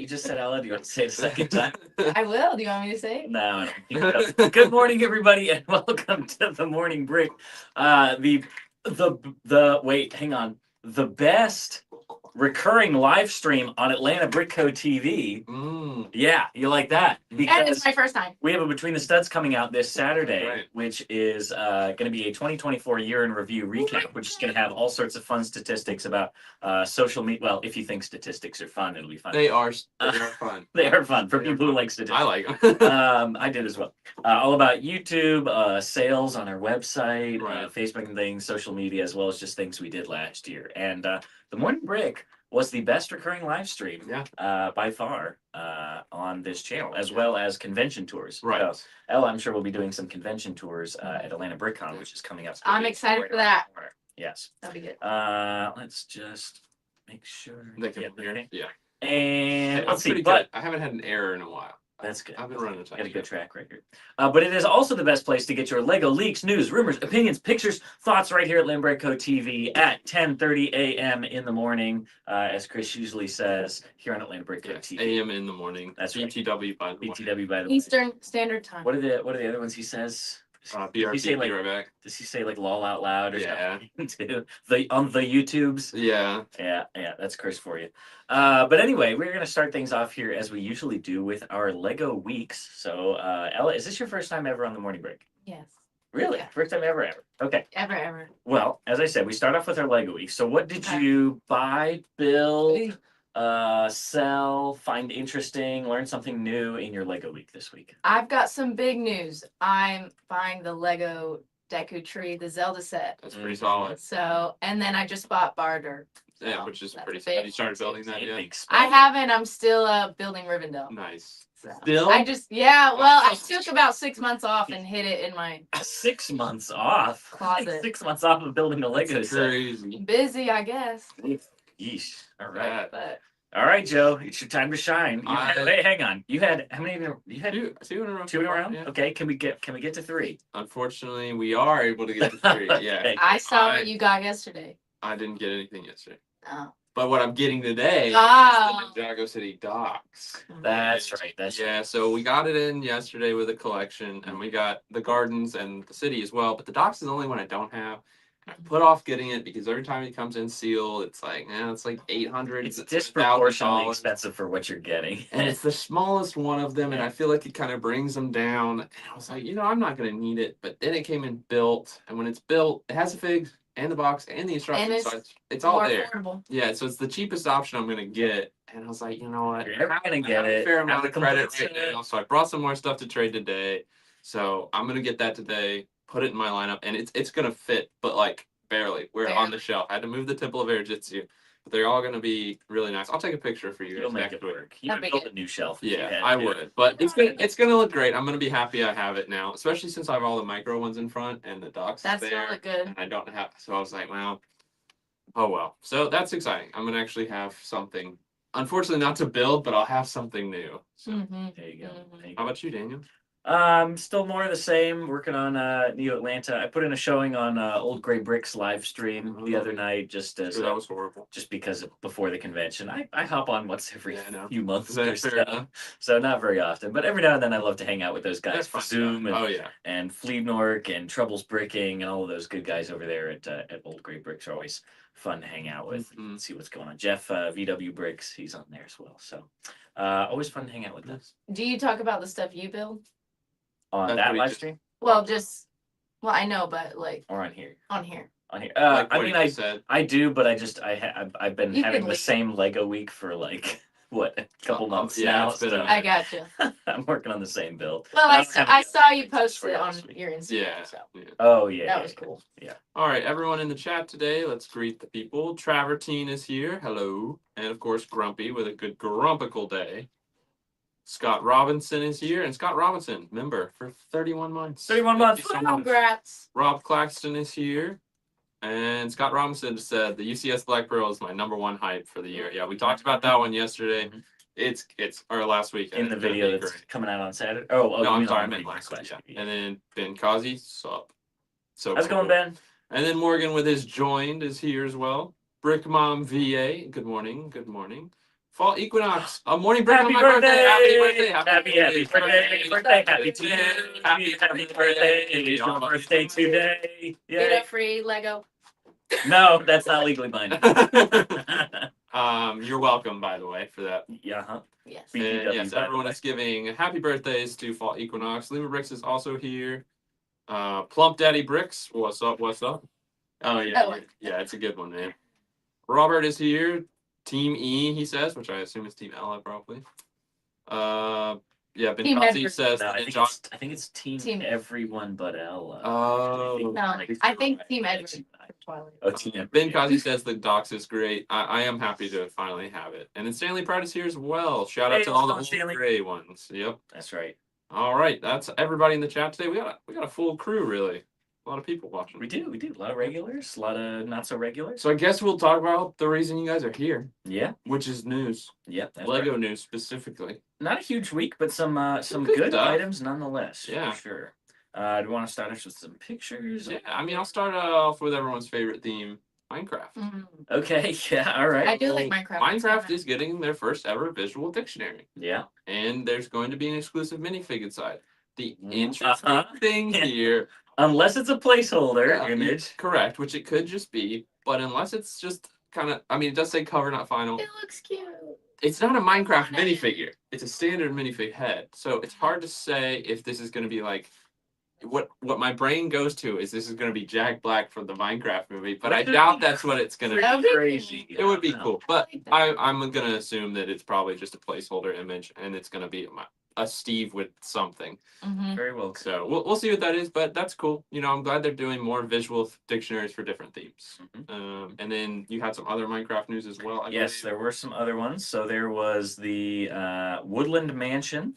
just said Ella. Do you want to say it a second time? I will. Do you want me to say it? No, I don't think so. Good morning, everybody, and welcome to the Morning Brick. Wait, hang on. The best recurring live stream on Atlanta Brick Co. TV. Yeah, you like that? And it's my first time. We have a Between the Studs coming out this Saturday, Right. which is going to be a 2024 year in review recap, which is going to have all sorts of fun statistics about social media. Well, if you think statistics are fun, it'll be fun. They are fun. They are fun for people who like statistics. I like them. I did as well. All about YouTube, sales on our website, Right. Facebook and things, social media, as well as just things we did last year. And the Morning Brick was the best recurring live stream by far on this channel, as well as convention tours. Right. So, Ella, I'm sure we'll be doing some convention tours at Atlanta BrickCon, which is coming up. I'm excited for that. Yes. That'll be good. Let's just make sure. They can hear it. Yeah. And let's see. Pretty But good. I haven't had an error in a while. that's good. I've been running a Got a tight good ship. track record. But it is also the best place to get your Lego leaks, news, rumors, opinions, pictures, thoughts right here at Limbrico TV at 10:30 a.m. in the morning, as Chris usually says here on Atlanta Brick Yes, TV. AM in the morning. That's right. BTW by the way. BTW by the way. Eastern Standard Time. What are the other ones he says? BRB, Does he say, be right back. Does he say like lol out loud or Yeah. something too? On the YouTubes? Yeah. Yeah, that's Chris for you. But anyway, we're gonna start things off here as we usually do with our Lego weeks. So, Ella, is this your first time ever on the Morning Break? Yes. Really? Yeah. First time ever? Okay. Ever. Well, as I said, we start off with our Lego week. So, what did you buy, build, sell, find interesting, learn something new in your Lego week this week? I've got some big news. I'm buying the Lego Deku Tree, the Zelda set. That's pretty solid. So, and then I just bought Barter. Yeah, So which is that's pretty a solid. big- You started building that yet? Big I spend. haven't. I'm still building Rivendell. Nice. So. Still? I just well, I took about 6 months off and hid it in my 6 months off. closet. 6 months off of building a Lego That's set. crazy. Busy, I guess. Yeesh. All right. But All right, Joe. It's your time to shine. Wait, hang on. You had how many? You had Two in a row. two in a row. Yeah. Okay. Can we get to three? Unfortunately, we are able to get to three. Yeah. Okay. I saw what you got yesterday. I didn't get anything yesterday. Oh. But what I'm getting today Oh. is the Ninjago City docks. That's right. That's Yeah, so we got it in yesterday with a collection, and we got the gardens and the city as well. But the docks is the only one I don't have. And I put off getting it because every time it comes in sealed, it's like $800. It's $1,000. disproportionately expensive for what you're getting. And it's the smallest one of them, and I feel like it kind of brings them down. And I was like, I'm not gonna need it. But then it came in built, and when it's built, it has the figs and the box and the instructions, so it's all More there. affordable. Yeah, so it's the cheapest option I'm gonna get. And I was like, you know what? You're never gonna I get have a it. fair Have amount the of credit complete right set. now, so I brought some more stuff to trade today. So I'm gonna get that today, put it in my lineup, and it's gonna fit, but like barely. We're on the shelf. I had to move the Temple of Air-Jitsu, but they're all gonna be really nice. I'll take a picture for you. You'll guys make it after. work. You That'd would be build good. a new shelf. if you Yeah, had I to. would, but it's gonna look great. I'm gonna be happy I have it now, especially since I have all the micro ones in front and the docks That's there. gonna look good. And I don't have, so I was like, well, oh well. So that's exciting. I'm gonna actually have something. Unfortunately, not to build, but I'll have something new. So, Mhm. There you go. Mhm. There you how go. about you, Daniel? Still more of the same. Working on Neo Atlanta. I put in a showing on Old Gray Bricks live stream the other night, just as Sure, that was horrible. just because before the convention. I hop on once every Yeah, I know. few months Is that or fair so. enough? So not very often, but every now and then I love to hang out with those guys. That's fun. Zoom and Oh yeah. and Fleebnork and Troubles Bricking and all of those good guys over there at Old Gray Bricks are always fun to hang out with Mhm. and see what's going on. Jeff VW Bricks, he's on there as well. So always fun to hang out with them Do you talk about the stuff you build? on That's that what he live just- stream Well, I know, but like or on here. on here. On here. Like I what mean, you I said. I do, but I've been You having can the leave. same Lego week for like what a couple months yeah, now. it's been a So minute. I gotcha. I'm working on the same build. Well, I don't have I any saw you pictures post for it on last week. your Instagram. Yeah. So Yeah. Oh yeah, that yeah, was yeah. cool. All right, everyone in the chat today, let's greet the people. Travertine is here. Hello. And of course, Grumpy with a good grumpical day. Scott Robinson is here. And Scott Robinson, member for 31 months. 31 Thank months. you so much. Congrats. Rob Claxton is here. And Scott Robinson said the UCS Black Pearl is my #1 hype for the year. Yeah, we talked about that one yesterday. Mhm. It's our last week. In the It's gonna video be that's great. coming out on Saturday. Oh, No, you I'm mean sorry, I on meant the last week. request. Yeah. And then Ben Kazi, sup. So How's it cool. going, Ben? And then Morgan with his joined is here as well. Brick Mom VA, good morning, good morning. Fall equinox. A morning break Happy on my birthday! Happy birthday! Happy birthday! Happy birthday! It's your birthday today! Get Yay. a free Lego. No, that's not legally binding. You're welcome, by the way, for that. Yeah, huh? Yes. BTW, And yes, by the everyone way. is giving happy birthdays to Fall Equinox. Lima Bricks is also here. Plump Daddy Bricks, what's up? What's up? Oh yeah, Oh. yeah, it's a good one, man. Robert is here. Team E, he says, which I assume is Team Ella, probably. Yeah, Team Benkazi Edward. says No, that I think it's team Team- everyone but Ella. Oh. No, I think Team Edward. Twilight. Oh, team Edward. Ben Kazi says the docs is great. I am happy to finally have it. And then Stanley Pride is here as well. Shout out Hey, to all the what's up, old Stanley? gray ones. Yep. That's right. All right, that's everybody in the chat today. We got a full crew, really. A lot of people watching. We do. A lot of regulars, a lot of not so regulars. So I guess we'll talk about the reason you guys are here, Yeah, which is news. that's Lego right. news specifically. Not a huge week, but some good good stuff. items nonetheless. Yeah. For sure. Do you want to start us with some pictures? Yeah, I mean, I'll start off with everyone's favorite theme, Minecraft. Mhm. Okay. Yeah. All right. I do like Minecraft. Minecraft is getting their first ever visual dictionary. Yeah. And there's going to be an exclusive minifig inside. The Mm, interesting uh-huh. thing here, Unless it's a placeholder yeah, image. correct, which it could just be, but unless it's just kind of, I mean, it does say cover, not final. It looks cute. It's not a Minecraft minifigure. It's a standard minifig head. So it's hard to say if this is going to be like, what my brain goes to is this is going to be Jack Black from the Minecraft movie, but I That'd doubt be that's what it's going to That would be. be crazy. It would be I don't know. cool, but like that. I'm going to assume that it's probably just a placeholder image and it's going to be a Steve with something. Mhm. Very well. So we'll see what that is, but that's cool. You know, I'm glad they're doing more visual dictionaries for different themes. Mhm. And then you had some other Minecraft news as well. I Yes, believe. there were some other ones. So there was the Woodland Mansion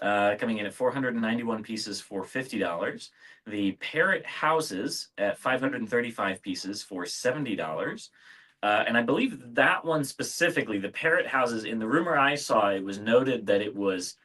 coming in at 491 pieces for $50. The Parrot Houses at 535 pieces for $70. And I believe that one specifically, the Parrot Houses, in the rumor I saw, it was noted that it was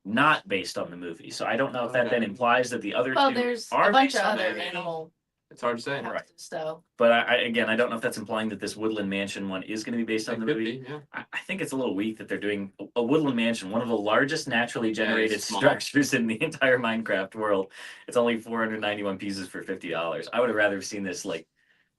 not based on the movie. So I don't know if that Okay. then implies that the other Well, two there's are a bunch based of on the other movie. animal It's hard to say. Right. houses, so. But again, I don't know if that's implying that this Woodland Mansion one is going to be based on It the could movie. be, yeah. I think it's a little weak that they're doing a Woodland Mansion, one of the largest naturally generated small. structures in the entire Minecraft world. It's only 491 pieces for $50. I would have rather seen this like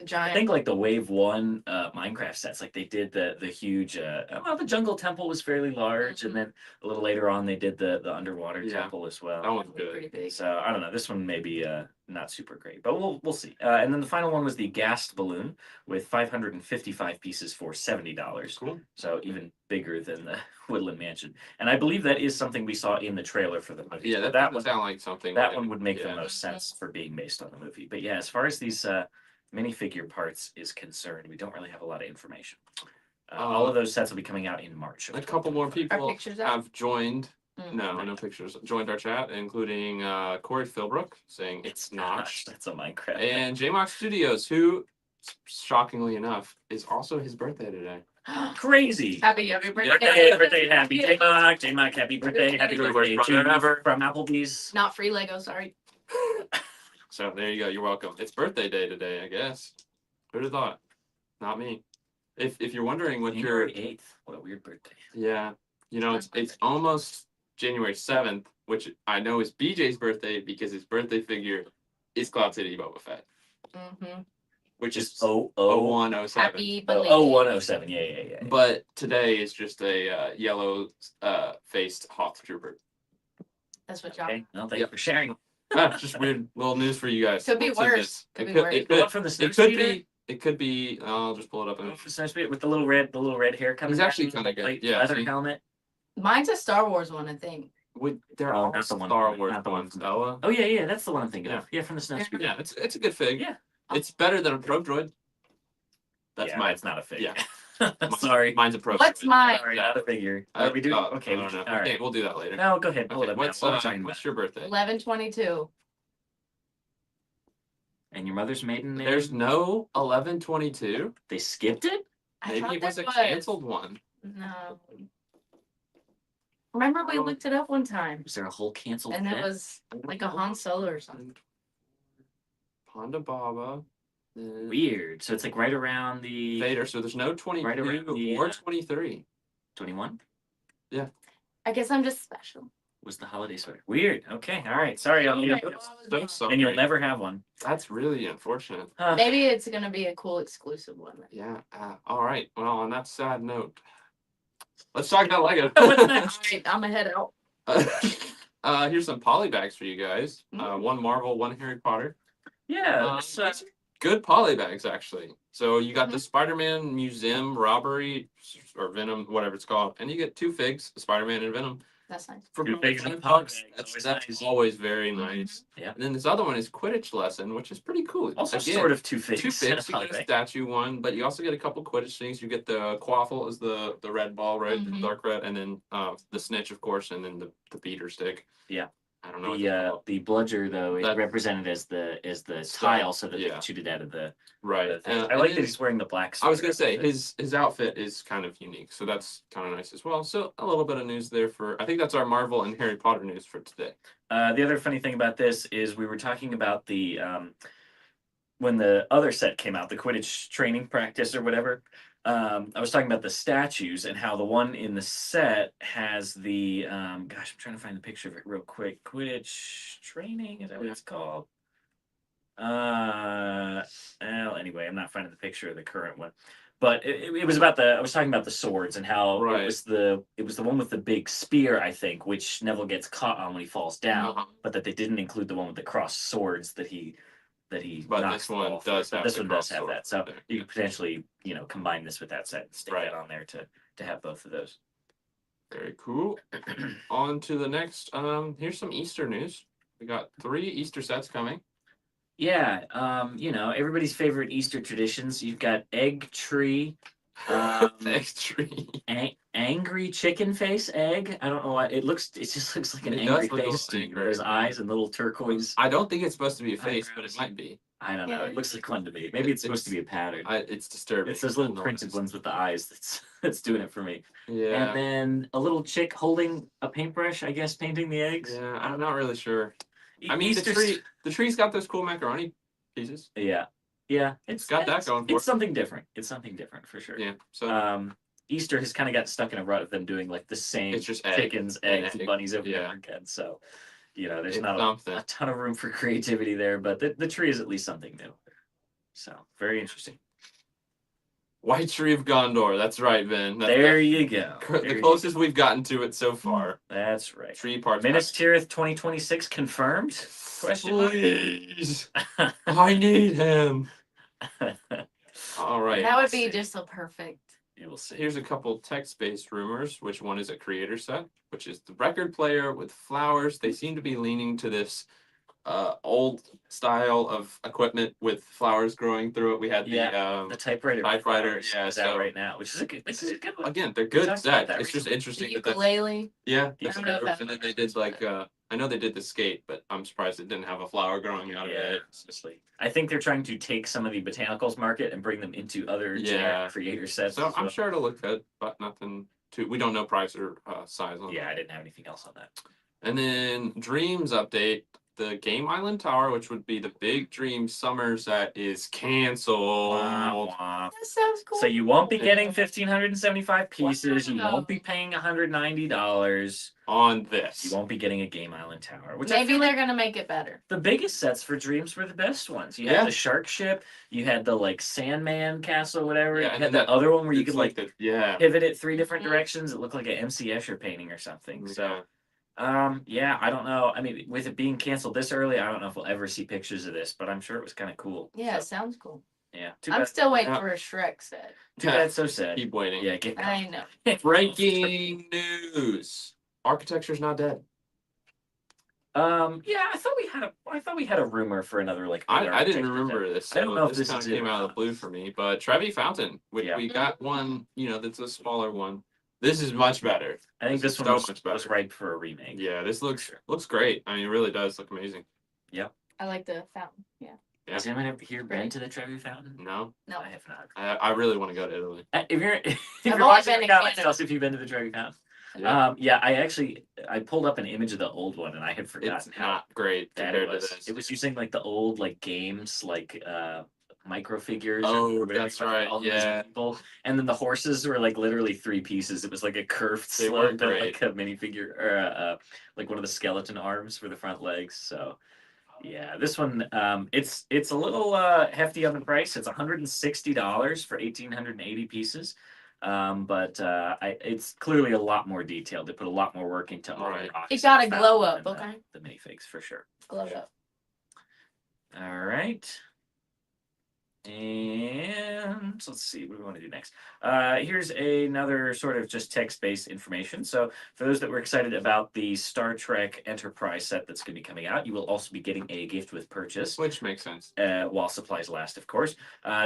I Giant. think like the Wave 1 Minecraft sets, like they did the huge well, the Jungle Temple was fairly large, and then a little later on they did the underwater Yeah. temple as well. That one's Pretty good. big. So I don't know. This one may be not super great, but we'll see. And then the final one was the Ghast balloon with 555 pieces for $70. Cool. So even bigger than the Woodland Mansion. And I believe that is something we saw in the trailer for the movie. Yeah, So that that doesn't one sound like something. that like- one would make yeah. the most sense for being based on the movie. But yeah, as far as these minifigure parts is concerned, we don't really have a lot of information. All of those sets will be coming out in March. A couple more people pictures out? have joined. Mm. No pictures. Joined our chat, including Corey Philbrook saying it's not. That's a Minecraft. And JMox Studios, who, shockingly enough, is also his birthday today. Crazy. Happy Birthday, birthday, happy J-Mock, happy birthday, happy You're the birthday worst to brother ever. from Applebee's. Not free Lego, sorry. So there you go. You're welcome. It's birthday day today, I guess. Who'd have thought? Not me. If you're wondering what your January 8th. What a weird birthday. yeah, you know it's almost January 7th, which I know is BJ's birthday because his birthday figure is Cloud City Boba Fett, Mm-hmm. which is Just 0107. Happy Oh, belated. 0107. Yeah. But today is just a yellow faced Hoth Trooper. That's what y'all. Okay. Well, thank you Yep. for sharing. Ah, just weird little news for you guys. Could be What's in worse. this? Could be It worse. could, The one from the snow it could speeder? be. It could be. I'll just pull it up. The one from the snow speeder with the little red hair coming. He's actually down, kinda good. like, Yeah, leather see? helmet. Mine's a Star Wars one, I think. They're Oh, all not the one Star from- Wars not the one ones, from- Ella. Oh yeah, that's the one I'm thinking Yeah. of. Yeah, from the snow Yeah. speeder. Yeah, it's a good fig. Yeah. It's better than a Pro Droid. That's Yeah, mine. it's not a figure. Yeah. Sorry. Mine's a Pro What's Droid. mine? Sorry, not a figure. Are we doing? Okay, I don't know. all right. Okay, we'll do that later. No, go ahead. Pull it Okay, up now. what's What we're talking what's about. your birthday? 11/22. And your mother's maiden name? There's no 11/22. They skipped it? I Maybe thought it was there a canceled one. No. Remember we looked it up one time, Was there a whole canceled and it event? was like a Han Solo or something. Ponda Baba. Weird. So it's like right around the Vader. So there's no 22 Right around the, or 23. 21 I guess I'm just special. was the holiday sweater. Weird. Okay. All right. Sorry. So sorry. And you'll never have one. That's really unfortunate. Maybe it's gonna be a cool exclusive one. Yeah. All right. Well, on that sad note, let's talk about Lego. Alright, I'm gonna head out. Here's some poly bags for you guys. One Marvel, one Harry Potter. Yeah. These are good poly bags, actually. So you got the Spider-Man Museum Robbery or Venom, whatever it's called, and you get 2 figs, Spider-Man and Venom. That's nice. For Two figs $10. and poly bag. That's Always nice. always very nice. Yeah. And then this other one is Quidditch lesson, which is pretty cool. Also, Again, sort of 2 figs. 2 figs. You Poly get a bag. statue one, but you also get a couple Quidditch things. You get the Quaffle is the red ball, right? The dark red, and then the snitch, of course, and then the beater stick. Yeah. I don't know. What they're called. The bludger though is That- represented as the Stone, tile, so that they yeah. can shoot it out of the Right. thing. And I like then- that he's wearing the black. I was gonna sweater. say his outfit is kind of unique, so that's kind of nice as well. So a little bit of news there for I think that's our Marvel and Harry Potter news for today. The other funny thing about this is we were talking about the when the other set came out, the Quidditch training practice or whatever. I was talking about the statues and how the one in the set has the gosh, I'm trying to find the picture of it real quick. Quidditch training, is that what it's called? Well, anyway, I'm not finding the picture of the current one. But it was about I was talking about the swords and how Right. it was the one with the big spear, I think, which Neville gets caught on when he falls down, but that they didn't include the one with the crossed swords that he But knocks this the one ball does through. have This the one does crossed have sword that. So there. you could potentially, combine this with that set and stick Right. that on there to have both of those. Very cool. On to the next. Here's some Easter news. We got 3 Easter sets coming. Yeah, everybody's favorite Easter traditions. You've got egg tree, Egg tree. angry chicken face egg. I don't know why it just looks like an It angry does look a face to little me. Those angry. eyes and little turquoise. I don't think it's supposed to be a face, but it Eyebrows. might be. I don't know. Yeah. It looks like one to me. Maybe it's supposed to be a pattern. It's disturbing. It's those little I know it printed is. ones with the eyes that's doing it for me. Yeah. And then a little chick holding a paintbrush, I guess, painting the eggs. Yeah, I'm not really sure. I mean, Easter's- the tree's got those cool macaroni pieces. Yeah, It's got that going for It's it. something different. It's something different for sure. Yeah. So Easter has kind of got stuck in a rut of them doing like the same It's just egg chickens, and eggs, and egg. bunnies over and Yeah. over again. So, there's it's not something. a ton of room for creativity there, but the tree is at least something new. So, very interesting. White Tree of Gondor. That's right, Ben. There you go. The closest we've gotten to it so far. That's right. Tree parts. Minas Tirith 2026 confirmed? Question mark? Please. I need him. All right. That would be just a perfect. You will see. Here's a couple text-based rumors. Which one is a creator set? Which is the record player with flowers. They seem to be leaning to this old style of equipment with flowers growing through it. We had The typewriter. typewriter, is yeah, out so- right now, which is a good one. again, they're We good talked about set. that It's just recently. interesting The that that's ukulele. yeah. Yeah. that's I don't know if good. that And then they was did like I know they did the skate, but I'm surprised it didn't have a flower growing out of Yeah, it. honestly. I think they're trying to take some of the botanicals market and bring them into other Yeah. generic creator sets. So as I'm well. sure it'll look good, but nothing too. We don't know price or size on Yeah, that. I didn't have anything else on that. And then Dreams update. The Game Island Tower, which would be the big Dream summer set, is canceled. Wah, wah. That sounds cool. So you won't be getting 1,575 pieces. You Wow. won't be paying $190. On You this. won't be getting a Game Island Tower. Which I Maybe feel they're like gonna make it better. the biggest sets for Dreams were the best ones. You had Yeah. the shark ship. You had the like Sandman castle, whatever. Yeah, you and had then that other one where you It's could like the yeah. pivot it 3 different Mhm. directions. It looked like an MC Escher painting or something. So. Yeah. Yeah, I don't know. I mean, with it being canceled this early, I don't know if we'll ever see pictures of this, but I'm sure it was kind of cool. Yeah, it So, sounds cool. yeah. Too I'm bad. still waiting Yeah. for a Shrek set. Too bad. So sad. Keep waiting. Yeah, get I know. Breaking news. Architecture's not dead. Yeah, I thought we had a rumor for another like. big I didn't architecture remember set. this. I don't so know if this kind is of it came or out of not. the blue for me. But Trevi Fountain, we Yeah. got one. That's a smaller one. This is much better. I think This this is one so was, much better. was ripe for a remake. Yeah, this looks Sure. great. I mean, it really does look amazing. I like the fountain. Yeah. Yeah. Has anyone ever here been to the Trevi Fountain? No, No. I have not. I really want to go to Italy. If you're if I've you're only watching been the to comments, Canada. tell us if you've been to the Trevi Fountain. Yeah. I pulled up an image of the old one and I had forgotten It's how not great bad compared it was. to this. It was using like the old like games like micro figures. Oh, that's right, yeah. And then the horses were like literally 3 pieces. It was like a curved They were slope and great. like a minifigure or like one of the skeleton arms for the front legs. So yeah, this one it's a little hefty on the price. It's $160 for 1,880 pieces. But it's clearly a lot more detailed. They put a lot more work into all the Right. rocks It got and a glow found up, and okay? the minifigs for sure. Glow up. All right. And let's see what we want to do next. Here's another sort of just text-based information. So for those that were excited about the Star Trek Enterprise set that's going to be coming out, you will also be getting a gift with purchase. Which makes sense. While supplies last, of course.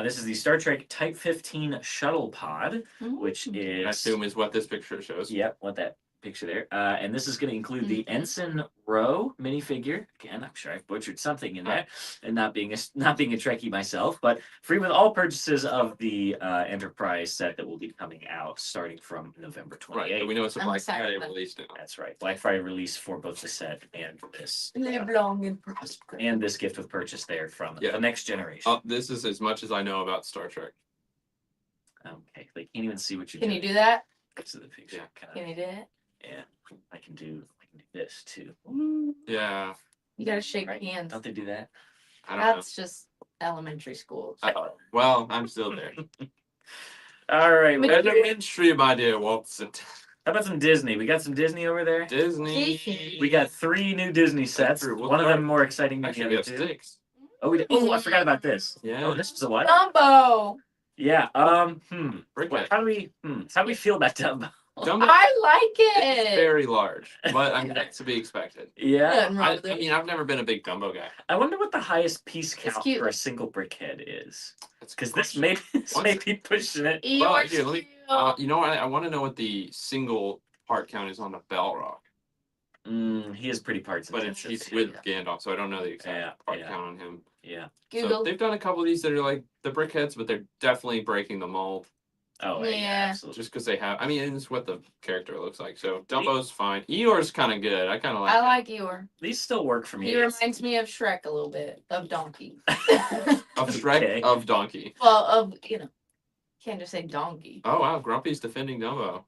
This is the Star Trek Type 15 shuttle pod, which is... I assume is what this picture shows. Yep, what that picture there. And this is going to include the Mhm. Ensign Row minifigure. Again, I'm sure I've butchered something in there, and not being a Trekkie myself, but free with all purchases of the Enterprise set that will be coming out starting from November 28th. Right, but we know it's a I'm Black excited Friday for that. release now. That's right. Black Friday release for both the set and this. Live long and prosper. And this gift with purchase there from Yeah. the next generation. This is as much as I know about Star Trek. Okay, they can't even see what you're Can doing. you do that? To the picture. Yeah. Can you do it? Yeah, I can do this too. Yeah, You gotta shake Right? hands. Don't they do that? I don't know. That's just elementary school. Well, I'm still there. All right. But- Elementary, my dear Watson. How about some Disney? We got some Disney over there. Disney. We got 3 new Disney sets. true. We'll One of start- them more exciting than Actually, the we other have 2. 6. Oh, I forgot about this. Yeah. Oh, this was a what? Dumbo. Yeah. Brickhead. How do we feel about Dumbo? Dumbo I like is it. very large, but I mean that's to be expected. Yeah. Nothing wrong I with it. mean, I've never been a big Dumbo guy. I wonder what the highest piece count cute. for a single brickhead is. That's a Because good this question. may be pushing it. Well, Eeyore's here, let me- cute. You know what? I want to know what the single part count is on the Balrog, He is pretty parts but intensive. he's with Gandalf, so I don't know the exact Yeah, part yeah. count on him. Yeah. So Google. they've done a couple of these that are like the brickheads, but they're definitely breaking the mold Oh, yeah, Yeah. absolutely. just because they have. I mean, it's what the character looks like. So Dumbo's fine. Eeyore's kind of good. I kind of like. I like Eeyore. These still work for me. He reminds me of Shrek a little bit, of Donkey. Of Shrek Okay. of Donkey. Well, can't just say donkey. Oh wow, Grumpy's defending Dumbo.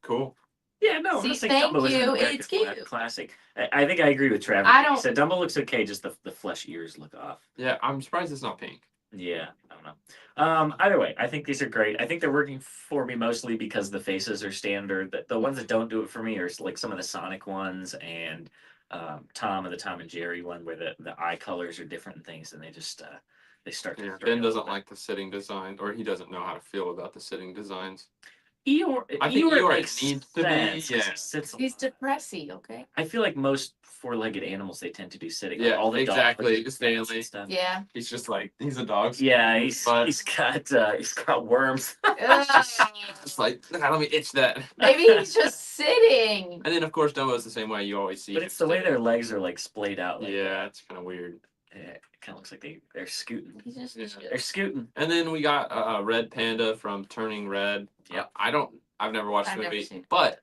Cool. Yeah, no, I'm See, not saying thank Dumbo isn't you, a very it's good cute. classic. I think I agree with Travis. I He don't- said Dumbo looks okay, just the flesh ears look off. Yeah, I'm surprised it's not pink. Yeah, I don't know. Either way, I think these are great. I think they're working for me mostly because the faces are standard. The ones that don't do it for me are like some of the Sonic ones and Tom and the Tom and Jerry one where the eye colors are different and things, and they just they start. Yeah, to Ben doesn't like the sitting design, or he doesn't know how to feel about the sitting designs. Eeyore. I think Eeyore makes needs to be, sense 'cause yeah. he sits a He's lot. depressing, okay? I feel like most 4-legged animals they tend to be sitting. Yeah, like all the exactly, dogs, Stanley. and stuff. Yeah. He's just like he's a dog. Yeah, he's But- he's got worms. Just like let me itch that. Maybe he's just sitting. And then of course Dumbo's the same way you always see. But him it's the way sitting. their legs are like splayed out. Like Yeah, that. it's kind of weird. It kind of looks like they're scooting. He's just Yeah. They're scooting. And then we got Red Panda from Turning Red. Yep. I've never watched I've the never movie, seen it. but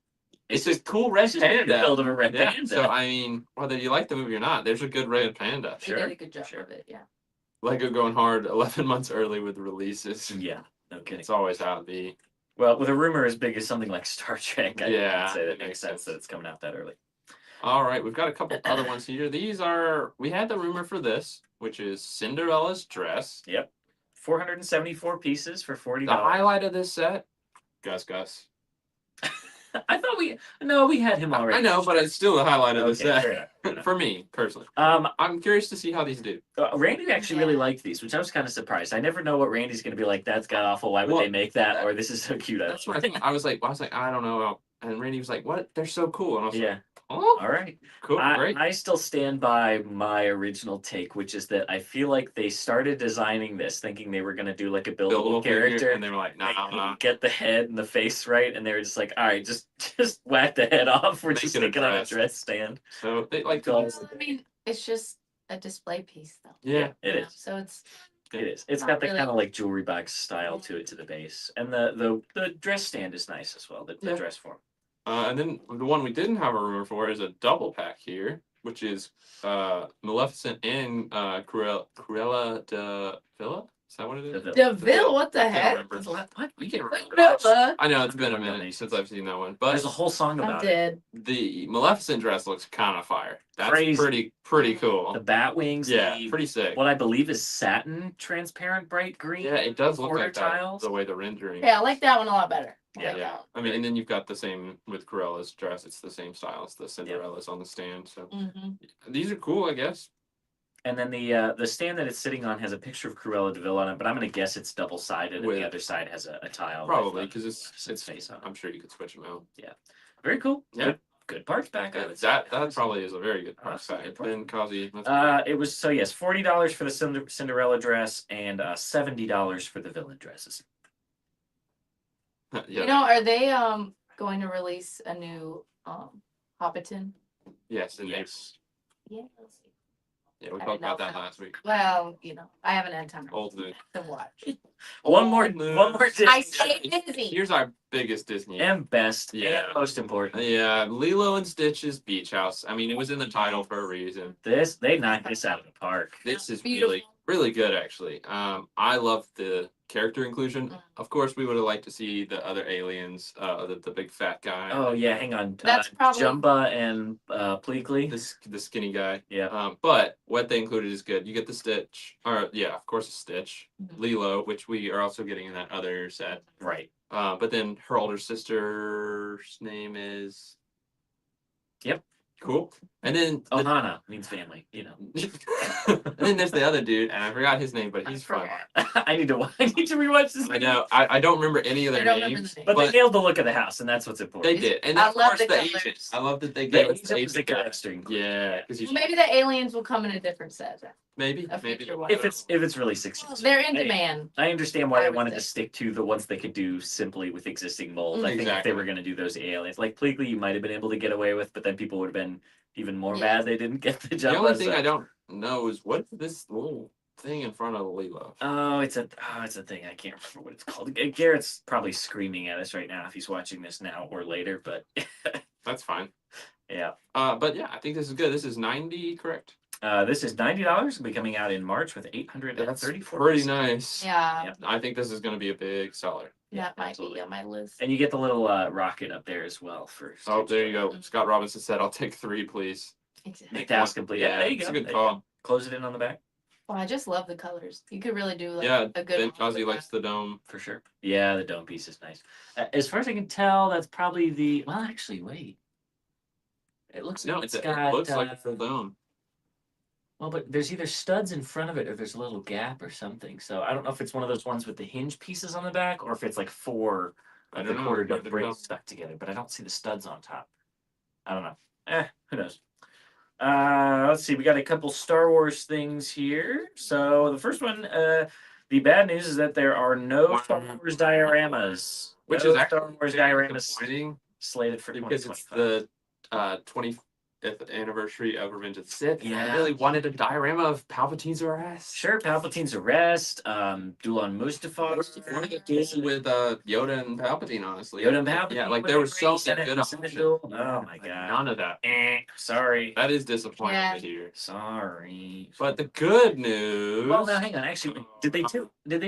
it's a cool red It's just a panda. build of a red Yeah. panda. So I mean, whether you like the movie or not, there's a good red panda. He Sure, did a good job sure. of it, yeah. Lego going hard 11 months early with releases. Yeah, no kidding. It's always how it be. Well, with a rumor as big as something like Star Trek, I Yeah, would say that it makes makes sense sense. that it's coming out that early. All right, we've got a couple other ones here. We had the rumor for this, which is Cinderella's dress. Yep, 474 pieces for $40. The highlight of this set, Gus. I thought we had him already. I know, but it's still the highlight of the Okay, fair set enough, fair enough. for me personally. Um, I'm curious to see how these do. Randy actually really Yeah. liked these, which I was kind of surprised. I never know what Randy's going to be like. That's god awful. Why would Well, they make that? Or this is so cute. That's what I think. I was like, I don't know. And Randy was like, what? They're so cool. And I was Yeah. like, oh, All right. cool, great. I still stand by my original take, which is that I feel like they started designing this thinking they were going to do like a buildable Buildable figure, character. and they were like, They nah. couldn't get the head and the face right, and they were just like, all right, just whack the head off. We're Make just it a making it on a dress. dress stand. So they like Well, to. I mean, it's just a display piece, though. Yeah. It is. So it's It is. It's Not got the really. kind of like jewelry box style to it to the base, and the dress stand is nice as well. The Yeah. dress form. And then the one we didn't have a rumor for is a double pack here. which is Maleficent and Cruella de Villa. Is that what it is? DeVille, what the I can't heck? remember. What? We can't remember. Cruella. I know it's been a minute Donation. since I've seen that one, but There's a whole song I'm about it. dead. the Maleficent dress looks kind of fire. That's Crazy. pretty The cool. bat wings. Yeah, the, pretty sick. what I believe is satin, transparent, bright green. Yeah, it does look border like that, tiles. the way the rendering. Yeah, I like that one a lot better. I like Yeah, that I mean, and then you've got the same with Cruella's dress. It's the same style as the Cinderella's on the stand. So one. Mhm. these are cool, I guess. And then the stand that it's sitting on has a picture of Cruella de Vil on it, but I'm gonna guess it's double sided, and With- the other side has a tile. Probably with, because it's Maleficent's face on it. I'm sure you could switch them out. Very cool. Yeah. Good parts back. I Yeah, would say. that probably is a very good price That's a tag. good part. Then Kazi, It was so yes, $40 for the Cinderella dress and $70 for the villain dresses. yeah, You know, are they going to release a new Hobbiton? yes, and Yes. Yes. yeah, we I talked about know that that. last week. Well, you know, I haven't had time Old news. to watch. One more news. Disney I stay busy. Here's our biggest Disney. and best Yeah. and most important. Yeah, Lilo and Stitch's Beach House. I mean, it was in the title for a reason. They knocked this out of the park. This is Beautiful. really good, actually. I love the character inclusion. Mm. Of course, we would have liked to see the other aliens, the big fat guy. Oh yeah, hang on. That's probably- Jumba and Pleakley. The skinny guy. Yeah. But what they included is good. You get the Stitch, or yeah, of course, a Stitch, Mhm. Lilo, which we are also getting in that other set. Right. But then her older sister's name is. Yep. Cool. And then Ohana means family. You know. and then there's the other dude, and I forgot his name, but he's fun. I need to rewatch this. I know. I don't remember any of I their don't remember names, the name. But they nailed the look of the house, and that's what's important. they did. And I of love course the the colors. agent. I love that they They gave us the was the agent guy. casting. Yeah, because Well, maybe the aliens will come in a different set. maybe A future one. If it's really successful. They're in Hey, demand. I understand why I they would wanted say. to stick to the ones they could do simply with existing molds. I think if Exactly. they were going to do those aliens, like Pleakley, you might have been able to get away with, but then people would have been even more Yeah. mad they didn't get the the job. only thing I don't know is what's this little thing in front of Lilo. It's a thing. I can't remember what it's called. Garrett's probably screaming at us right now if he's watching this now or later, but That's fine. yeah. But yeah, I think this is good. This is 90, correct? This is $90. It'll be coming out in March with 834. Pretty nice. Yeah, Yep. I think this is going to be a big seller. that might absolutely. be on my list. And you get the little rocket up there as well for. Oh, there you go. Mhm. Scott Robinson said, "I'll take 3, please." Exactly. Make task complete. Yeah, there you it's go. a good There you go. call. Close it in on the back Well, I just love the colors. You could really do like Yeah, a good Ben one Kazi with likes the dome. for sure. Yeah, the dome piece is nice. As far as I can tell, that's probably the. Well, actually, wait. It looks No, like it got. looks like a full dome. Well, but there's either studs in front of it or there's a little gap or something. So I don't know if it's one of those ones with the hinge pieces on the back or if it's like four I of don't the know. quarter I duck don't braids know. stuck together, but I don't see the studs on top. I don't know. Who knows? Let's see. We got a couple Star Wars things here. So the first one, the bad news is that there are no Star Wars dioramas. Which No is actually Star Wars very dioramas disappointing slated for because it's 2025. the 25th anniversary of Revenge of the Sith. And I Yeah. really wanted a diorama of Palpatine's arrest. Sure, Palpatine's arrest, Dulan Mustafa. One of the duels with Yoda and Palpatine, honestly. Yoda and Palpatine. Yeah, like would there have were been so great. Senate- many good Senate options. duel. Oh my god. None of that. Sorry. That is disappointing Yeah. to hear. Sorry. But the good news. Well, now hang on. Actually, did they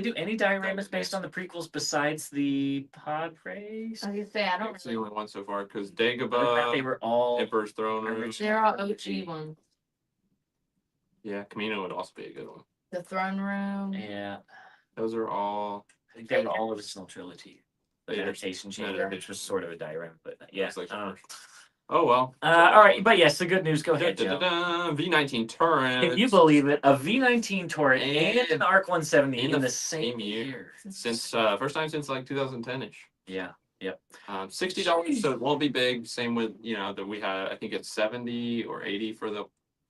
do any dioramas based on the prequels besides the pod race? I was gonna say I don't That's the really. only one so far because I thought they Dagobah, were all. Emperor's Throne Room. original. They're all OG ones. Yeah, Camino would also be a good one. The throne room. Yeah, Those are all. I think they were all original trilogy. The Yeah. meditation chamber, Yeah. which was sort of a diorama, but yeah. It's like the I don't know. first. Oh well. All right, but yes, the good news. Go ahead, Joe. V19 Turret. Can you believe it? A V19 Torrent and And an ARC 170 in in the the same same year. year. Since first time since like 2010ish. Yeah. $60, so it won't be big. Same with that we had. I think it's 70 or 80 for the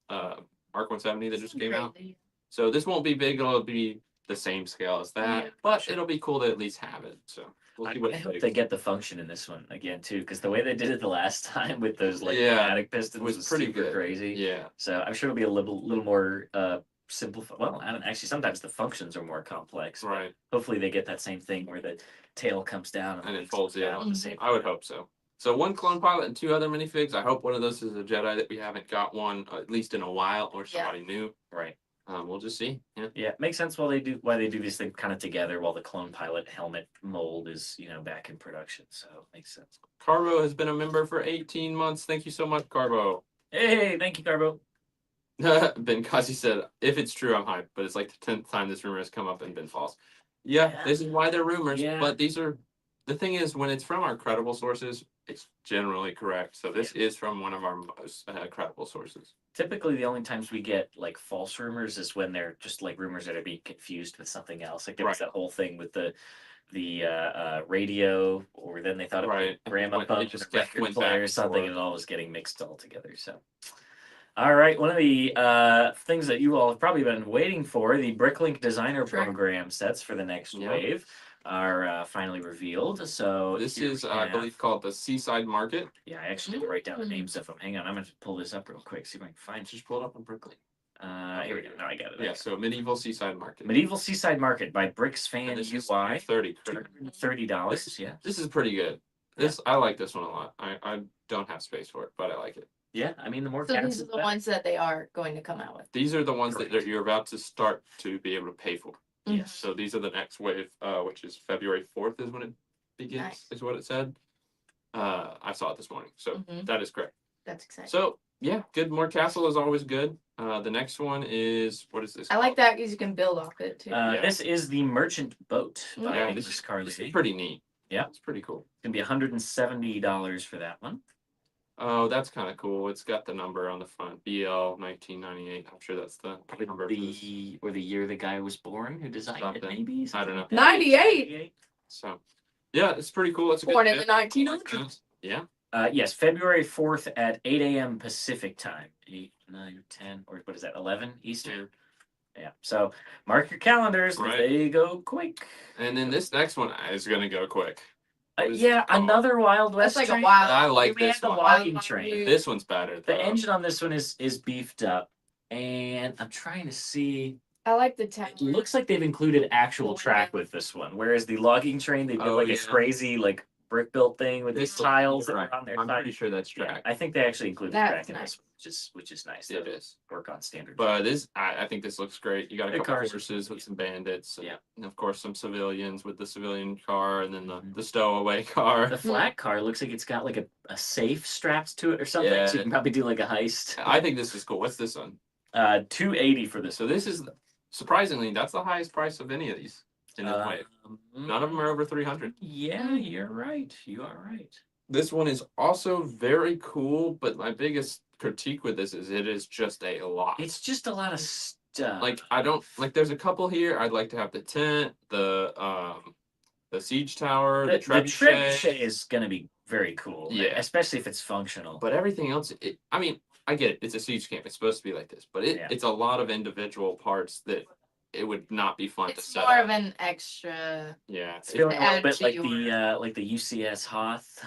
ARC 170 that just came out. Crazy. So this won't be big. It'll be the same scale as that, Yeah, but sure. it'll be cool to at least have it. So we'll see what I it hope takes. they get the function in this one again too, because the way they did it the last time with those like Yeah, pneumatic pistons was was pretty super good. crazy. Yeah, So I'm sure it'll be a little more simplified. Well, I don't actually. Sometimes the functions are more complex. but right. Hopefully they get that same thing where the tail comes down And it legs folds, come yeah. down at the same I would time. hope so. So one clone pilot and 2 other minifigs. I hope one of those is a Jedi that we haven't got one at least in a while, or somebody new. Right. We'll just see. Yeah. Yeah, it makes sense why they do these things kind of together while the clone pilot helmet mold is back in production. So it makes sense. Carbo has been a member for 18 months. Thank you so much, Carbo. Hey, thank you, Carbo. Ben Kazi said, if it's true, I'm hyped, but it's like the 10th time this rumor has come up and been false. Yeah, this is why they're rumors, but these are, the thing is, when it's from our credible sources, it's generally correct. So this is from one of our most credible sources. Typically, the only times we get like false rumors is when they're just like rumors that are being confused with something else. Like there was that whole thing with the radio, or then they thought it was a grandma phone, just a record player or something, and it all was getting mixed all together. So. All right, one of the things that you all have probably been waiting for, the Bricklink Designer Program sets for the next wave are finally revealed. So this is, I believe, called the Seaside Market. Yeah, I actually didn't write down the names of them. Hang on, I'm going to pull this up real quick, see if I can find it. Just pull it up on Bricklink. Here we go. No, I got it. Yeah, so Medieval Seaside Market. Medieval Seaside Market by Bricks Fan UI. $30. Yeah. This is pretty good. I like this one a lot. I don't have space for it, but I like it. Yeah, I mean, the more So these are the ones that they are going to come out with. These are the ones that you're about to start to be able to pay for. Yes. So these are the next wave, which is February 4th is when it begins, is what it said. I saw it this morning, so that is correct. That's exciting. So yeah, good. More castle is always good. The next one is, what is this I like that because you can build off it too. This is the Merchant Boat by this is pretty neat. Yeah, it's pretty cool. It's gonna be $170 for that one. Oh, that's kind of cool. It's got the number on the front, BL 1998. I'm sure that's the number. Or the year the guy was born who designed it, maybe? I don't know. 98. So, yeah, it's pretty cool. It's born in the 1900s. Yeah. Yes, February 4th at 8 a.m. Pacific time. 8, 9, 10, or what is that, 11 Eastern? Yeah. So mark your calendars. They go quick. And then this next one is going to go quick. Another Wild West. That's like train. a wild. I like this one. The logging train. This one's better. The engine on this one is beefed up, and I'm trying to see. I like the tower. It looks like they've included actual track with this one, whereas the logging train they did a crazy brick built thing with these tiles that are on their I'm pretty sure that's track. I think they actually included track in this one, which is nice. It is. Work on standard. But I think this looks great. You got a couple horses with some bandits. And of course some civilians with the civilian car, and then the stowaway car. The flat car looks like it's got like a safe strapped to it or something, so you can probably do like a heist. I think this is cool. What's this one? $280 for this. So this is, surprisingly, that's the highest price of any of these in this wave. None of them are over 300. Yeah, you're right. You are right. This one is also very cool, but my biggest critique with this is it is just a lot. It's just a lot of stuff. Like I don't like. There's a couple here. I'd like to have the tent, the siege tower, the trebuchet is gonna be very cool. Yeah, especially if it's functional. But everything else, I mean, I get it. It's a siege camp. It's supposed to be like this, but it's a lot of individual parts that it would not be fun to set up. It's more of an extra. Yeah, it's feeling a little bit like the UCS Hoth.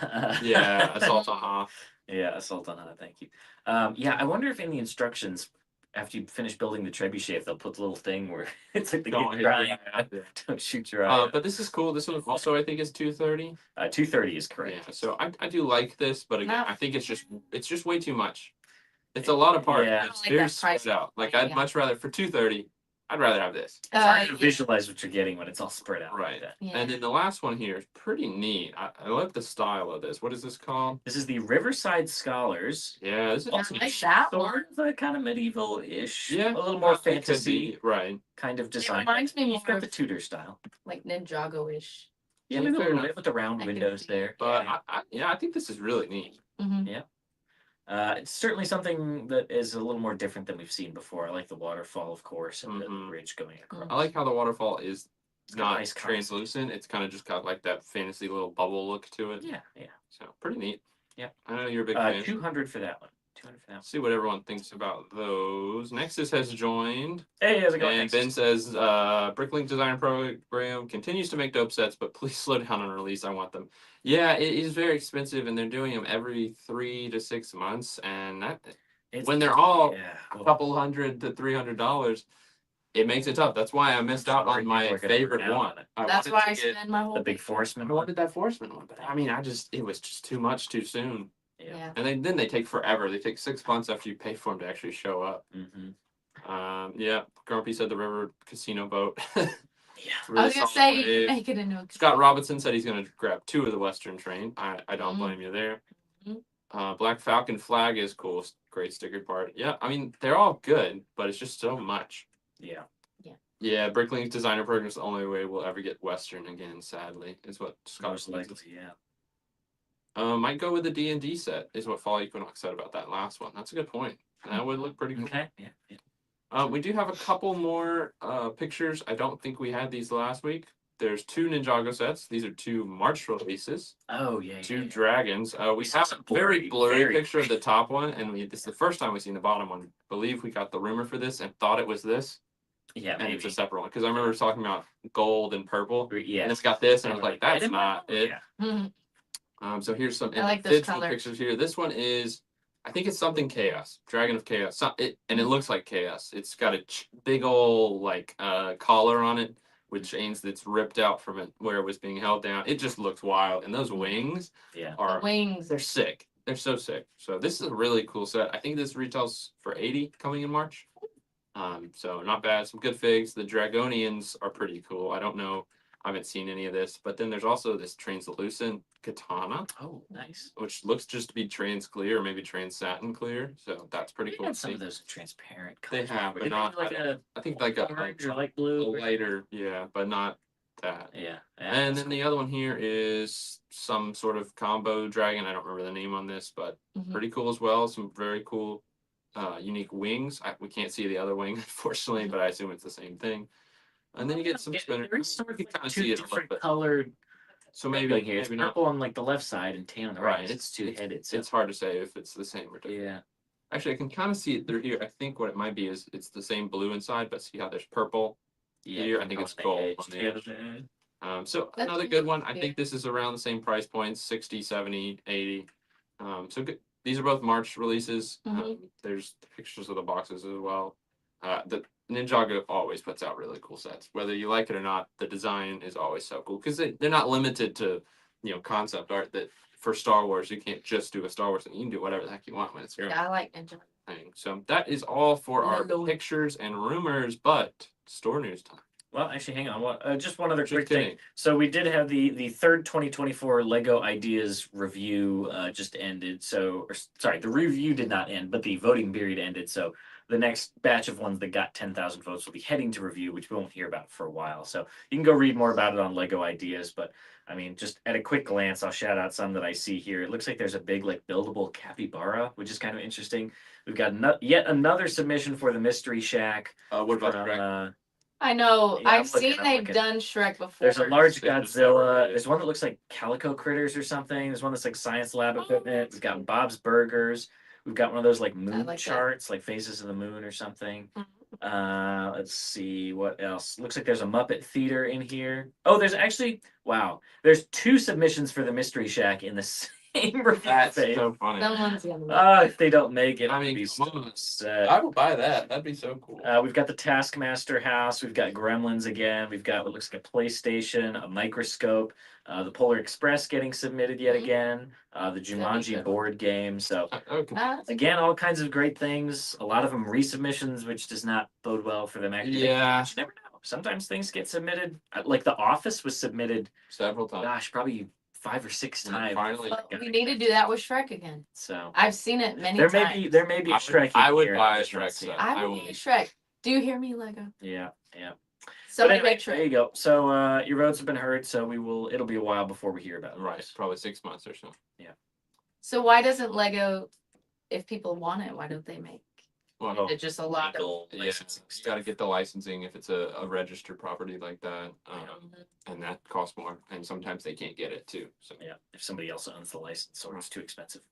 Yeah, Assault on Hoth. Yeah, Assault on Hoth. Thank you. Yeah, I wonder if in the instructions, after you finish building the trebuchet, if they'll put the little thing where it's like don't shoot your eye. But this is cool. This one also I think is 230. 230 is correct. Yeah, so I do like this, but again, I think it's just way too much. It's a lot of parts. Yeah, it's very spread out. Like I'd much rather for 230. I'd rather have this. It's hard to visualize what you're getting when it's all spread out. Right. Like and then the last one here is pretty neat. I love the style of this. What is this called? This is the Riverside Scholars. Yeah, this is that sort of a kind of medieval-ish. Yeah, a little more fantasy. Right. Kind of design. It reminds me more of the Tudor style. Like Ninjago-ish. Yeah, maybe a little bit with the round windows there. But I think this is really neat. Yeah. It's certainly something that is a little more different than we've seen before. I like the waterfall, of course, and the bridge going across. I like how the waterfall is not translucent. It's kind of just got like that fantasy little bubble look to it. Yeah. So pretty neat. Yeah. I know you're a big fan. 200 for that one. See what everyone thinks about those. Nexus has joined. Hey, how's it going? And Ben says, Bricklink Designer Program continues to make dope sets, but please slow down on release. I want them. Yeah, it is very expensive, and they're doing them every 3 to 6 months, and when they're all a couple $100 to $300, it makes it tough. That's why I missed out on my We're gonna favorite burn out one. on it. I That's wanted why I to get spend my whole The big week. Forceman I one. wanted that Forceman one, but I mean, it was just too much too soon. Yeah. And then they take forever. They take 6 months after you pay for them to actually show up. Yeah, Grumpy said the River Casino boat. Yeah. I was gonna say you solid. can make it into a Scott Robinson said he's going to grab 2 of the Western Train. I don't Mhm. blame you there. Mhm. Black Falcon flag is cool. Great sticker part. Yeah, I mean, they're all good, but it's just so much. Yeah. Yeah, Brickling's designer program is the only way we'll ever get Western again, sadly, is what Scott Most believes. likely, yeah. Might go with the D&D set, is what Fall Equinox said about that last one. That's a good point. That would look pretty cool. Okay. Yeah. We do have a couple more pictures. I don't think we had these last week. There's 2 Ninjago sets. These are 2 March releases. Oh yeah. 2 dragons. We saw have some a very blurry blurry picture of the top one, and this is the first time we've seen the bottom one. Believe we got the rumor for this and thought it was this, Yeah. and Maybe. it's a separate one because I remember talking about gold and purple, Yeah. and it's got this, and I was Kinda like, that's red and not purple? it. Yeah. Mhm. So here's some I like those individual colors. pictures here. This one is, I think it's something chaos, Dragon of Chaos, and it looks like chaos. It's got a big old like collar on it with chains that's ripped out from it where it was being held down. It just looks wild, and those wings Yeah. are The wings. they're sick. They're so sick. So this is a really cool set. I think this retails for 80 coming in March. So not bad. Some good figs. The Dragonians are pretty cool. I don't know. I haven't seen any of this. But then there's also this translucent katana, Oh, nice. which looks just to be trans clear or maybe trans satin clear. So that's pretty They cool had to some see. of those transparent They colors. have, but Didn't they not do like a I think like a orange or light a blue. lighter, yeah, but not that. Yeah. And that's then the other one here is some sort of combo dragon. I don't remember the name on this, but Mhm. pretty cool as well. Some very cool, unique wings. We can't see the other wing, unfortunately, but I assume it's the same thing. And then you get some spinners. There is sort of You like can kind of 2 see it a little different bit. colored. So maybe here. It's maybe not. purple on like the left side and tan on the right. Right. It's 2-headed. So. It's hard to say if it's the same or different. Yeah. Actually, I can kind of see it through here. I think what it might be is it's the same blue inside, but see how there's purple Yeah. here? I think it's gold on the edge. So That's another good one. I fair. think this is around the same price points, 60, 70, 80. So good. These are both March releases. Mhm. There's pictures of the boxes as well. The Ninjago always puts out really cool sets. Whether you like it or not, the design is always so cool because they're not limited to, concept art that for Star Wars, you can't just do a Star Wars thing. You can do whatever the heck you want when it's your Yeah, I like Ninja. thing. So that is all for our Lilo. pictures and rumors, but store news time. Well, actually, hang on. Just one other Just quick thing. kidding. So we did have the third 2024 Lego Ideas review just ended. Sorry, the review did not end, but the voting period ended. So the next batch of ones that got 10,000 votes will be heading to review, which we won't hear about for a while. So you can go read more about it on Lego Ideas. But I mean, just at a quick glance, I'll shout out some that I see here. It looks like there's a big like buildable capybara, which is kind of interesting. We've got yet another submission for the Mystery Shack. What about from, Shrek? I know. Yeah, I'm I've seen looking, I'm they've looking. done Shrek before. There's a large They just never Godzilla. made it. There's one that looks like Calico Critters or something. There's one that's like Science Lab equipment. We've got Bob's Burgers. We've got one of those like moon like that. charts, like Faces of the Moon or something. Mhm. Let's see what else. Looks like there's a Muppet Theater in here. Oh, there's actually there's 2 submissions for the Mystery Shack in the same review That's page. so funny. Someone's gonna If they don't make it, I I'll mean, be come so on. upset. I will buy that. That'd be so cool. We've got the Taskmaster house. We've got Gremlins again. We've got what looks like a PlayStation, a microscope, the Polar Express getting submitted yet Mhm. again, the Jumanji good. board game. So Okay. again, all kinds of great things. A lot of them resubmissions, which does not bode well for them activating. Yeah. But you never know. Sometimes things get submitted. Like The Office was submitted. Several times. Gosh, probably 5 or 6 And times. finally- Well, we need to do that with Shrek again. So I've seen it many there times. may be a Shrek. I would here, buy a I've just not Shrek seen it. set. I I would will. be Shrek. Do you hear me, Lego? Yeah. So But many anyway, big there Shrek. you go. So your votes have been heard. So it'll be a while before we hear about it. Right. Probably 6 months or so. So why doesn't Lego, if people want it, why don't they make? Well, It's just a lot of. Legal yeah, licensing you got to get the licensing if it's a registered property like that, Mhm. and that costs more. And sometimes they can't get it too. So Yeah, if somebody else owns the license or it's too expensive.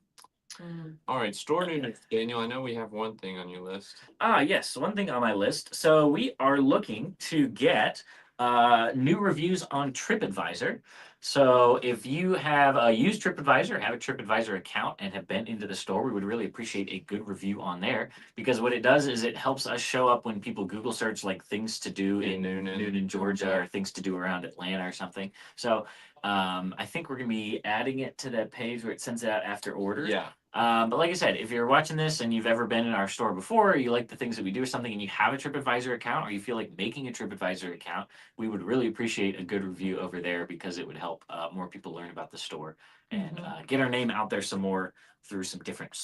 Mm. all right, store news, Daniel. I know we have one thing on your list. Yes, one thing on my list. So we are looking to get New reviews on TripAdvisor. So if you have used TripAdvisor, have a TripAdvisor account, and have been into the store, we would really appreciate a good review on there, because what it does is it helps us show up when people Google search like things to do in Noonan, Georgia, or things to do around Atlanta or something. So I think we're gonna be adding it to that page where it sends it out after order. Yeah. But like I said, if you're watching this and you've ever been in our store before, or you like the things that we do or something, and you have a TripAdvisor account, or you feel like making a TripAdvisor account, we would really appreciate a good review over there, because it would help more people learn about the store and get our name out there some more through some different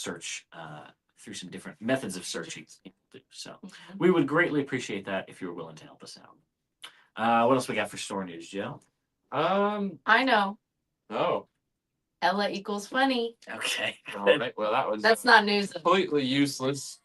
through some different methods of searching. So we would greatly appreciate that if you were willing to help us out. What else we got for store news, Joe? I know. Oh. Ella equals funny. Okay. All right. Well, that was That's not news. completely useless.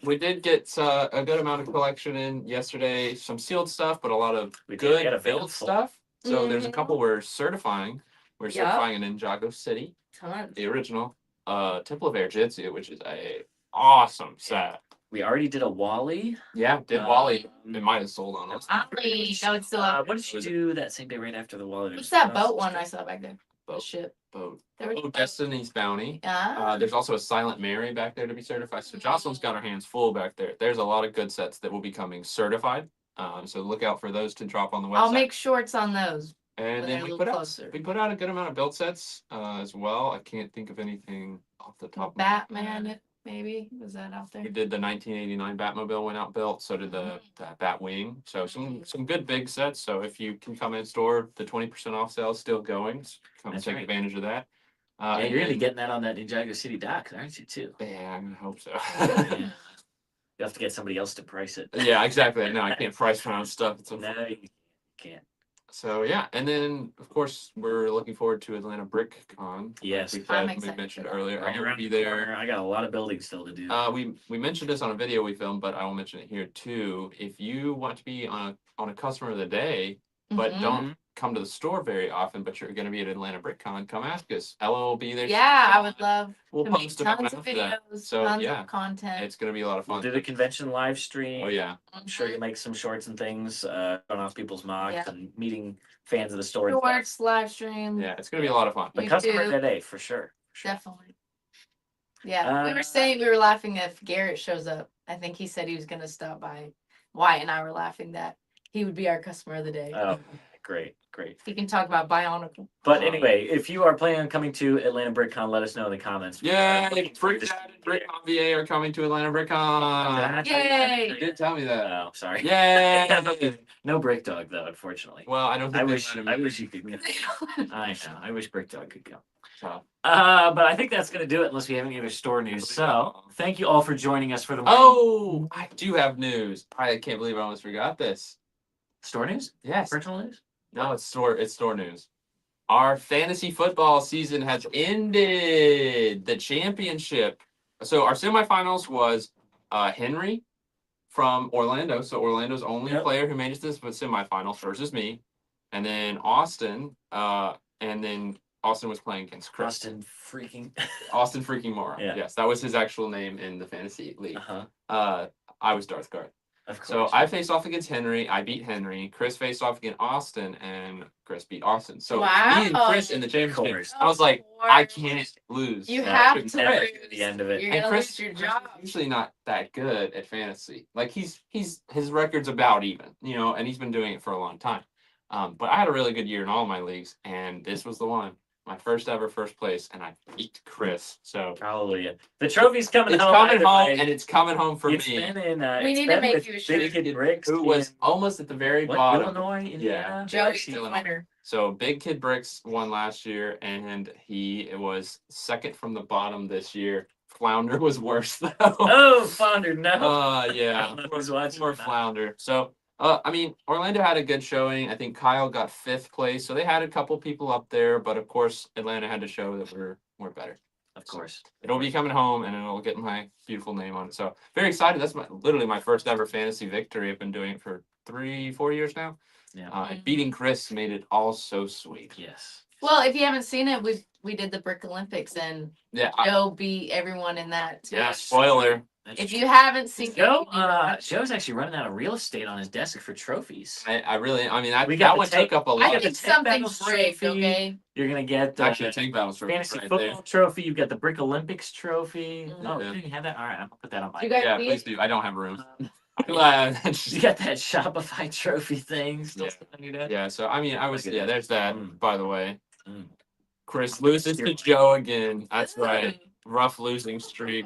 We did get a good amount of collection in yesterday. Some sealed stuff, but a lot of We did get a good van built full. stuff. So there's a Mhm. couple we're certifying. We're Yup. certifying in Ninjago City, Tons. the original Temple of Air Jitsu, which is a awesome set. We already did a Wally. Yeah, did Wally. Um, It might have sold on us. Ollie, no, it's still up. What did you do that same day right after the Wally? What's that boat one I saw back there? The Boat. ship. Boat. There was Oh, Destiny's Bounty. Ah. There's also a Silent Mary back there to be certified. So Jocelyn's got her hands full back there. There's a lot of good sets that will be coming certified. So look out for those to drop on the website. I'll make shorts on those. And when then they're we a put little out closer. a good amount of build sets as well. I can't think of anything off the top. of my head. Batman, maybe was that out there? We did the 1989 Batmobile went out built. So did the Batwing. So some good big sets. So if you can come in store, the 20% off sale is still going. So come That's take right. advantage of that. Yeah, And you're gonna be then- getting that on that Ninjago City dock, aren't you too? Yeah, I hope so. Yeah. You have to get somebody else to price it. Yeah, exactly. No, I can't price my own stuff. It's No, you can't. So yeah, and then of course we're looking forward to Atlanta Brick Con. Yes. we I'm said, we excited mentioned for that. earlier. Right I'm gonna around be the there. corner. I got a lot of building still to do. We mentioned this on a video we filmed, but I will mention it here too. If you want to be on a customer of the day, but Mhm. don't come to the store very often, but you're going to be at Atlanta Brick Con, come ask us. Ella will be there. Yeah, I would love We'll to make post about tons of after that. videos, So, tons yeah, of content. It's going to be a lot of We'll fun. do the convention live stream. Oh yeah, I'm sure you make some shorts and things, showing off people's mocks Yeah. and meeting fans of the store. and stuff. Shorts, live stream. yeah, it's going to be a lot of fun. The You customer do. today for sure. Definitely. Yeah, we Uh, were saying, we were laughing if Garrett shows up. I think he said he was gonna stop by. Wyatt and I were laughing that he would be our customer of the day. Oh, great. He can talk about Bionicle. But anyway, if you are planning on coming to Atlanta BrickCon, let us know in the comments. Yeah, Looking forward Brick to Dad and Brick Con VA are coming to Atlanta Brick Con. Yay! You didn't tell me that. Oh, sorry. Yay! No Brick Dog though, unfortunately. Well, I don't think they let him I in. wish you could go. I know. I wish Brick Dog could go. So- But I think that's gonna do it unless we have any other store news. So thank you all for joining us for the Oh, I do have news. I can't believe I almost forgot this. store news? Yes. Personal news? No, it's store news. Our fantasy football season has ended. The championship. So our semifinals was Henry from Orlando. So Orlando's only Yep. player who made it to this semifinals versus me. And then Austin, and then Austin was playing against Chris. Austin freaking. Austin freaking Mora. Yeah. Yes, that was his actual name in the fantasy league. Uh-huh. I was Darth Guard. Of course. So I faced off against Henry. I beat Henry. Chris faced off against Austin, and Chris beat Austin. So me and Chris in the championship. course. I was like, I can't lose. You Yeah, have couldn't to never lose. get to the end of it. You're And gonna Chris, lose your Chris job. is usually not that good at fantasy. Like his record's about even, and he's been doing it for a long time. But I had a really good year in all my leagues, and this was the one. My first ever first place, and I beat Chris. So Hallelujah. The trophy's coming it's home. coming either home, way. and it's coming home for It's me. been in, We it's need to been make with you a Big shirt. Kid Bricks Who was in, almost at the very what, bottom. Illinois, Indiana? Joey's the Illinois. winner. So Big Kid Bricks won last year, and he was second from the bottom this year. Flounder was worse though. Oh, Flounder, no. Yeah, I don't know if he's watching more or not. Flounder. So Orlando had a good showing. I think Kyle got 5th place, so they had a couple people up there, but of course Atlanta had to show that we're better. Of course. It'll be coming home, and it'll get my beautiful name on it. So very excited. That's literally my first ever fantasy victory. I've been doing it for 3-4 years now. Yeah. And beating Chris made it all so sweet. Yes. Well, if you haven't seen it, we did the Brick Olympics, and Yeah. Joe beat everyone in that. Yeah. Spoiler. If you haven't seen Joe's actually running out of real estate on his desk for trophies. I really, I mean, We got that the one tank- took up a I lot. got the think tank something's battles rigged, trophy. okay? You're gonna get the Actually, a tank battles trophy fantasy right football there. trophy. You've got the Brick Olympics trophy. Mhm. Oh, Yeah. you have that? All right, I'm gonna put that on my. You guys Yeah, see please it? do. I don't have room. You Yeah, got that Shopify trophy thing still Yeah. sitting on your desk? so I mean, I was, Look at that. there's that, Mm. by the way. Mm. Chris loses to Joe again. That's right. Rough losing streak.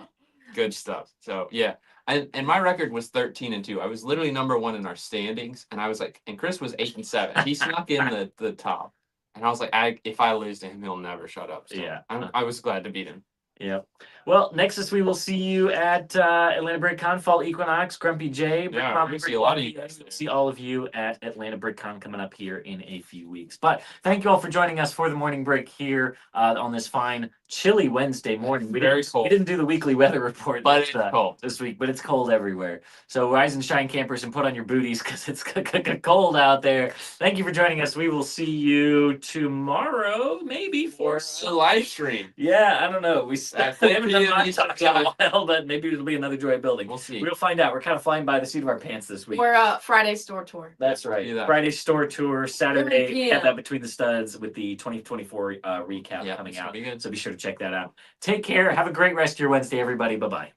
Good stuff. So yeah. And my record was 13-2. I was literally number 1 in our standings, and I was like, and Chris was 8-7. He snuck in the top, and I was like, if I lose to him, he'll never shut up. So Yeah. I was glad to beat him. Yep. Well, next we will see you at Atlanta BrickCon Fall Equinox. Grumpy J. Yeah, BrickCon, we're gonna see a lot of you guys there. See all of you at Atlanta BrickCon coming up here in a few weeks. But thank you all for joining us for the morning break here on this fine, chilly Wednesday morning. Very cold. We didn't do the weekly weather report But it's cold this week, but it's cold everywhere. So rise and shine, campers, and put on your booties because it's cold out there. Thank you for joining us. We will see you tomorrow, maybe for the live stream. Yeah, I don't know. We At haven't 4 done p.m. live Eastern talk in a time. while, but maybe it'll be another Joy building. We'll see. We'll find out. We're kind of flying by the seat of our pants this week. We're Friday store tour. That's right. Do that. Friday store tour, 3 Saturday. p.m. Get that between the studs with the 2024 recap Yeah, coming it's gonna out. be good. So be sure to check that out. Take care. Have a great rest of your Wednesday, everybody. Bye bye.